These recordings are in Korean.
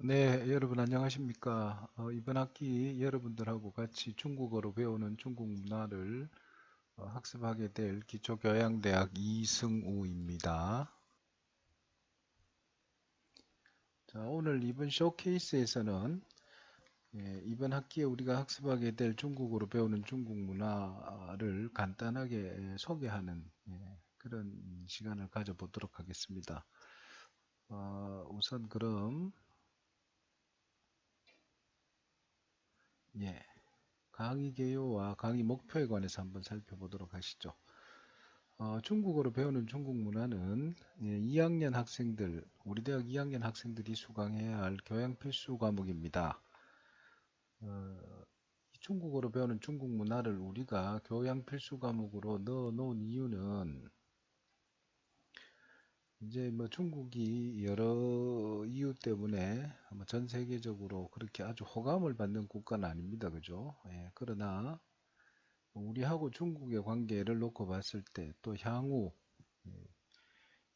네, 여러분 안녕하십니까? 이번 학기 여러분들하고 같이 중국어로 배우는 중국 문화를 학습하게 될 기초교양대학 이승우입니다. 자, 오늘 이번 쇼케이스에서는 이번 학기에 우리가 학습하게 될 중국어로 배우는 중국 문화를 간단하게 소개하는 그런 시간을 가져보도록 하겠습니다. 우선 그럼 예, 강의 개요와 강의 목표에 관해서 한번 살펴보도록 하시죠. 중국어로 배우는 중국 문화는 2학년 학생들, 우리 대학 2학년 학생들이 수강해야 할 교양 필수 과목입니다. 이 중국어로 배우는 중국 문화를 우리가 교양 필수 과목으로 넣어 놓은 이유는 이제 뭐 중국이 여러 이유 때문에 아마 전 세계적으로 그렇게 아주 호감을 받는 국가는 아닙니다. 그죠? 그러나 우리하고 중국의 관계를 놓고 봤을 때 또 향후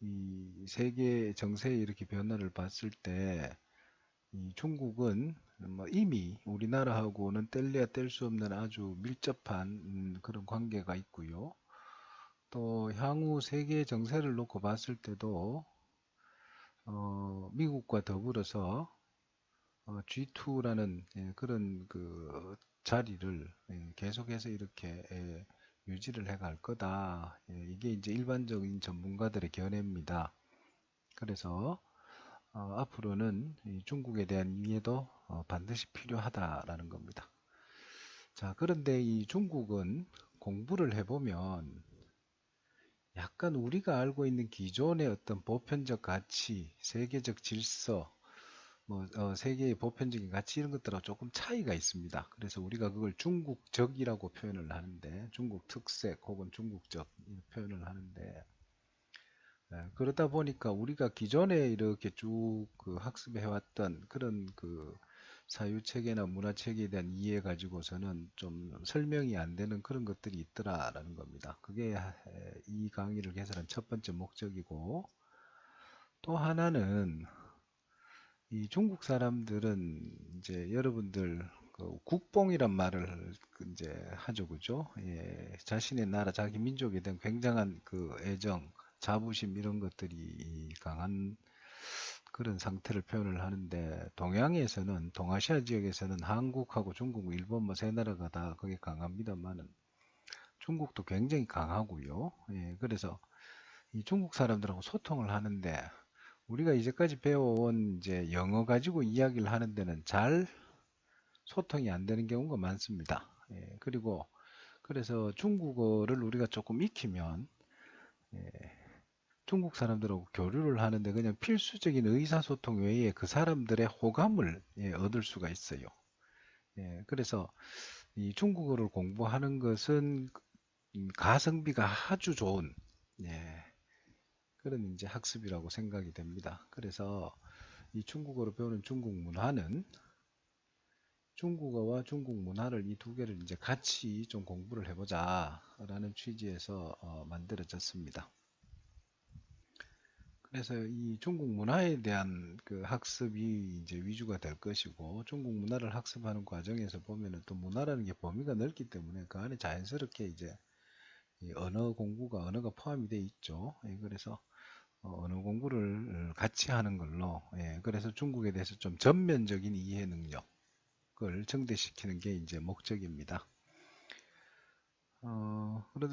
이 세계 정세의 이렇게 변화를 봤을 때 이 중국은 뭐 이미 우리나라하고는 뗄래야 뗄 수 없는 아주 밀접한 그런 관계가 있고요. 또 향후 세계 정세를 놓고 봤을 때도 미국과 더불어서 G2라는 그런 그 자리를 계속해서 이렇게 유지를 해갈 거다. 이게 이제 일반적인 전문가들의 견해입니다. 그래서 앞으로는 이 중국에 대한 이해도 반드시 필요하다라는 겁니다. 자, 그런데 이 중국은 공부를 해보면 약간 우리가 알고 있는 기존의 어떤 보편적 가치, 세계적 질서, 뭐 세계의 보편적인 가치 이런 것들하고 조금 차이가 있습니다. 그래서 우리가 그걸 중국적이라고 표현을 하는데, 중국 특색 혹은 중국적 이렇게 표현을 하는데, 그러다 보니까 우리가 기존에 이렇게 쭉 그 학습해 왔던 그런 그 사유 체계나 문화 체계에 대한 이해 가지고서는 좀 설명이 안 되는 그런 것들이 있더라라는 겁니다. 그게 이 강의를 개설한 첫 번째 목적이고, 또 하나는 이 중국 사람들은 이제 여러분들 그 국뽕이란 말을 그 이제 하죠, 그죠? 자신의 나라, 자기 민족에 대한 굉장한 그 애정, 자부심 이런 것들이 강한 그런 상태를 표현을 하는데, 동양에서는, 동아시아 지역에서는 한국하고 중국, 일본 뭐 세 나라가 다 거기 강합니다만은 중국도 굉장히 강하고요. 그래서 이 중국 사람들하고 소통을 하는데 우리가 이제까지 배워온 이제 영어 가지고 이야기를 하는 데는 잘 소통이 안 되는 경우가 많습니다. 그리고 그래서 중국어를 우리가 조금 익히면 예, 중국 사람들하고 교류를 하는데 그냥 필수적인 의사소통 외에 그 사람들의 호감을 얻을 수가 있어요. 그래서 이 중국어를 공부하는 것은 가성비가 아주 좋은 예, 그런 이제 학습이라고 생각이 됩니다. 그래서 이 중국어로 배우는 중국 문화는 중국어와 중국 문화를 이 두 개를 이제 같이 좀 공부를 해보자라는 취지에서 만들어졌습니다. 그래서 이 중국 문화에 대한 그 학습이 이제 위주가 될 것이고, 중국 문화를 학습하는 과정에서 보면은 또 문화라는 게 범위가 넓기 때문에 그 안에 자연스럽게 이제 이 언어가 포함이 돼 있죠. 그래서 언어 공부를 같이 하는 걸로, 그래서 중국에 대해서 좀 전면적인 이해 능력을 증대시키는 게 이제 목적입니다.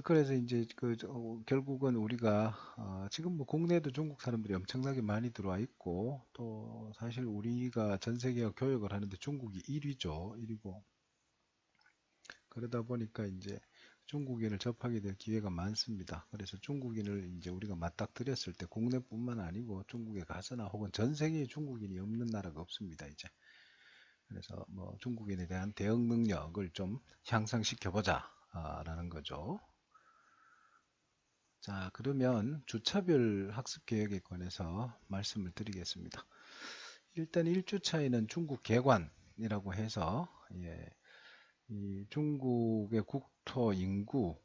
그래서 이제 결국은 우리가 지금 뭐 국내에도 중국 사람들이 엄청나게 많이 들어와 있고, 또 사실 우리가 전 세계와 교역을 하는데 중국이 1위죠. 1위고. 그러다 보니까 이제 중국인을 접하게 될 기회가 많습니다. 그래서 중국인을 이제 우리가 맞닥뜨렸을 때 국내뿐만 아니고 중국에 가서나 혹은 전 세계에 중국인이 없는 나라가 없습니다. 이제. 그래서 뭐 중국인에 대한 대응 능력을 좀 향상시켜 보자 라는 거죠. 자, 그러면 주차별 학습 계획에 관해서 말씀을 드리겠습니다. 일단 1주차에는 중국 개관이라고 해서 이 중국의 국토 인구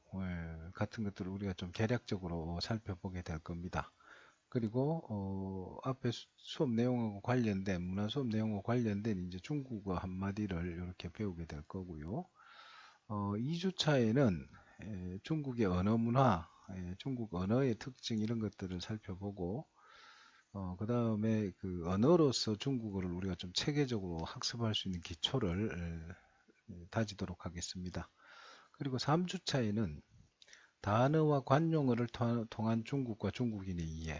같은 것들을 우리가 좀 개략적으로 살펴보게 될 겁니다. 그리고 앞에 수업 내용하고 관련된 문화 수업 내용과 관련된 이제 중국어 한마디를 이렇게 배우게 될 거고요. 2주차에는 중국의 언어 문화, 중국 언어의 특징 이런 것들을 살펴보고 그 다음에 그 언어로서 중국어를 우리가 좀 체계적으로 학습할 수 있는 기초를 다지도록 하겠습니다. 그리고 3주차에는 단어와 관용어를 통한 중국과 중국인의 이해.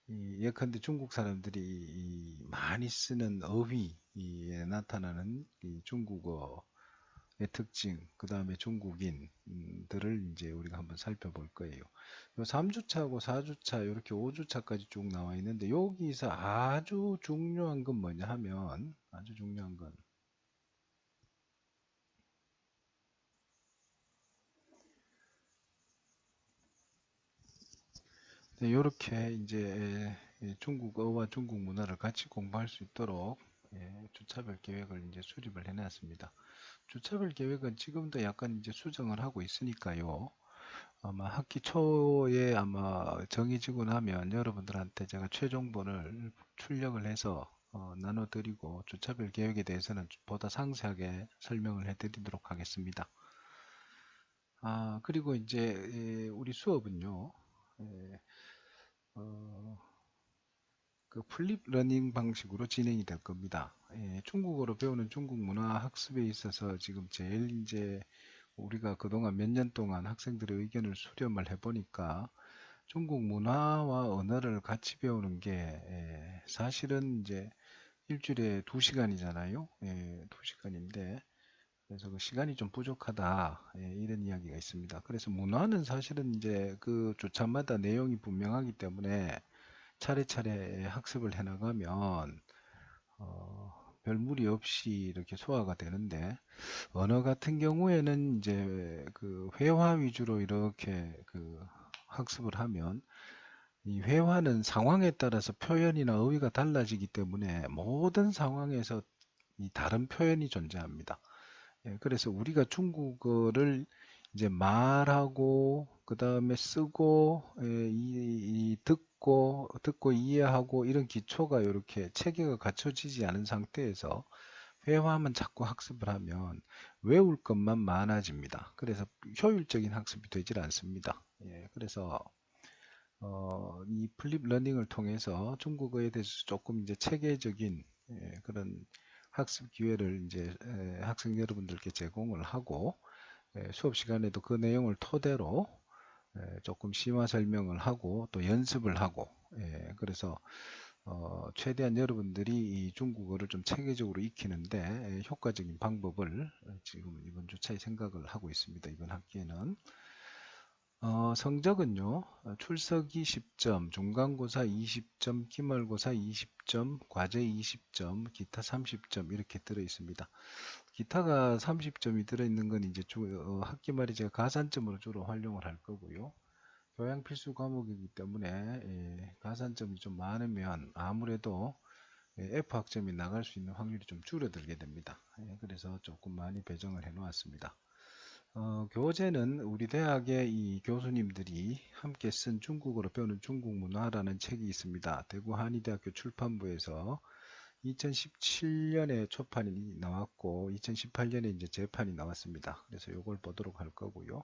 예컨대 중국 사람들이 많이 쓰는 어휘에 나타나는 이 중국어의 특징, 그 다음에 중국인들을 이제 우리가 한번 살펴볼 거예요. 요 3주차하고 4주차, 이렇게 5주차까지 쭉 나와 있는데, 여기서 아주 중요한 건 뭐냐 하면, 아주 중요한 건, 이렇게 이제 중국어와 중국 문화를 같이 공부할 수 있도록 주차별 계획을 이제 수립을 해놨습니다. 주차별 계획은 지금도 약간 이제 수정을 하고 있으니까요. 아마 학기 초에 아마 정해지고 나면 여러분들한테 제가 최종본을 출력을 해서 나눠드리고 주차별 계획에 대해서는 보다 상세하게 설명을 해드리도록 하겠습니다. 그리고 이제 우리 수업은요. 어, 그 플립 러닝 방식으로 진행이 될 겁니다. 중국어로 배우는 중국 문화 학습에 있어서 지금 제일 이제 우리가 그동안 몇 년 동안 학생들의 의견을 수렴을 해보니까 중국 문화와 언어를 같이 배우는 게 사실은 이제 일주일에 2시간이잖아요. 2시간인데 그래서 그 시간이 좀 부족하다 이런 이야기가 있습니다. 그래서 문화는 사실은 이제 그 주차마다 내용이 분명하기 때문에 차례차례 학습을 해나가면 별 무리 없이 이렇게 소화가 되는데 언어 같은 경우에는 이제 그 회화 위주로 이렇게 그 학습을 하면 이 회화는 상황에 따라서 표현이나 어휘가 달라지기 때문에 모든 상황에서 이 다른 표현이 존재합니다. 그래서 우리가 중국어를 이제 말하고 그 다음에 쓰고 듣고 이해하고 이런 기초가 이렇게 체계가 갖춰지지 않은 상태에서 회화만 자꾸 학습을 하면 외울 것만 많아집니다. 그래서 효율적인 학습이 되질 않습니다. 그래서 이 플립 러닝을 통해서 중국어에 대해서 조금 이제 체계적인 그런 학습 기회를 이제 학생 여러분들께 제공을 하고 수업 시간에도 그 내용을 토대로 조금 심화 설명을 하고 또 연습을 하고 그래서 최대한 여러분들이 이 중국어를 좀 체계적으로 익히는데 효과적인 방법을 지금 이번 주차에 생각을 하고 있습니다. 이번 학기에는 성적은요, 출석 20점, 중간고사 20점, 기말고사 20점, 과제 20점, 기타 30점 이렇게 들어 있습니다. 기타가 30점이 들어있는 건 이제 학기 말에 제가 가산점으로 주로 활용을 할 거고요. 교양 필수 과목이기 때문에 가산점이 좀 많으면 아무래도 F 학점이 나갈 수 있는 확률이 좀 줄어들게 됩니다. 그래서 조금 많이 배정을 해 놓았습니다. 교재는 우리 대학의 이 교수님들이 함께 쓴 중국어로 배우는 중국 문화라는 책이 있습니다. 대구 한의대학교 출판부에서 2017년에 초판이 나왔고 2018년에 이제 재판이 나왔습니다. 그래서 이걸 보도록 할 거고요.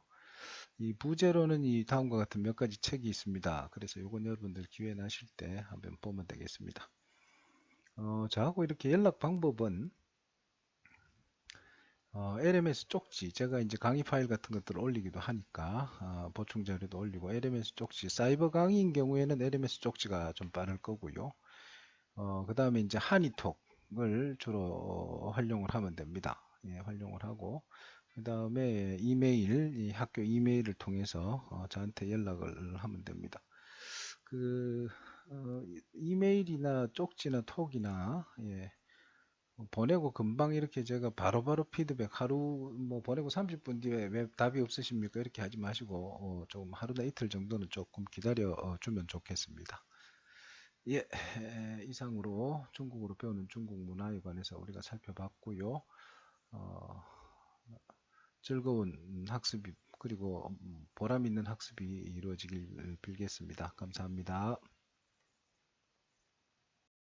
이 부제로는 이 다음과 같은 몇 가지 책이 있습니다. 그래서 이건 여러분들 기회 나실 때 한번 보면 되겠습니다. 저하고 이렇게 연락 방법은 LMS 쪽지, 제가 이제 강의 파일 같은 것들을 올리기도 하니까 보충 자료도 올리고 LMS 쪽지, 사이버 강의인 경우에는 LMS 쪽지가 좀 빠를 거고요. 그 다음에 이제 한이톡을 주로 활용을 하면 됩니다. 활용을 하고 그 다음에 이메일, 이 학교 이메일을 통해서 저한테 연락을 하면 됩니다. 그 이메일이나 쪽지나 톡이나 보내고 금방 이렇게 제가 바로바로 피드백 하루 뭐 보내고 30분 뒤에 왜 답이 없으십니까? 이렇게 하지 마시고 조금 하루나 이틀 정도는 조금 기다려 주면 좋겠습니다. 예, 이상으로 중국어로 배우는 중국 문화에 관해서 우리가 살펴봤고요. 즐거운 학습이 그리고 보람 있는 학습이 이루어지길 빌겠습니다. 감사합니다.